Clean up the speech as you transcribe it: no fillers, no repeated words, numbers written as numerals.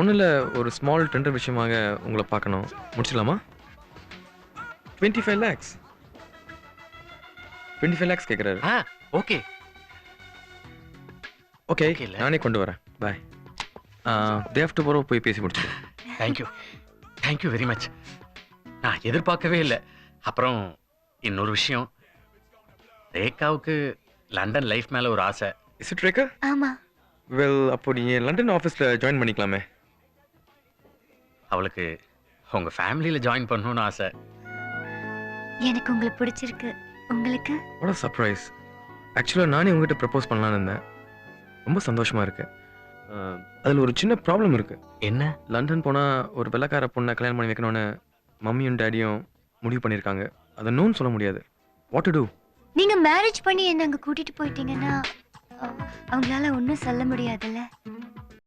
ஒன்றும் இல்லை, ஒரு ஸ்மால் டெண்டர் விஷயமாக உங்களை பார்க்கணும். முடிச்சிடலாமா? 25 lakhs. 25 lakhs கேட்குறாரு. ஓகே ஓகே, Okay இல்ல? நானே கொண்டு வரேன். பாய். டே ஆஃப்டர் டுமாரோ போய் பேசி முடிச்சிடுறேன். Thank you very much. நான் எதிர்பார்க்கவே இல்லை. அப்புறம் இன்னொரு விஷயம், ரேகாவுக்கு லண்டன் லைஃப் மேல ஒரு ஆசை. Is it Rekha? ஆமா. வெல், அப்போ நீங்கள் லண்டன் ஆஃபீஸில் ஜாயின் பண்ணிக்கலாமே. அவளுக்கு உங்க ஃபேமிலியில ஜாயின் பண்ணணும்னு ஆசை. எனக்கு உங்களை பிடிச்சிருக்கு. உங்களுக்கு? What a surprise. ஆக்சுவலாக நானே உங்ககிட்ட ப்ரப்போஸ் பண்ணலான்னு இருந்தேன். ரொம்ப சந்தோஷமாக இருக்கு. அதில் ஒரு சின்ன ப்ராப்ளம் இருக்கு. என்ன? லண்டன் போனால் ஒரு வெள்ளைக்கார பொண்ணை கல்யாணம் பண்ணி வைக்கணும்னு மம்மியும் டேடியும் முடிவு பண்ணியிருக்காங்க. அதை நோன்னு சொல்ல முடியாது. What to do? நீங்க மேரேஜ் பண்ணி என்ன அங்க கூட்டிட்டு போயிட்டீங்கன்னா அவங்களால ஒன்றும் சொல்ல முடியாதுல்ல.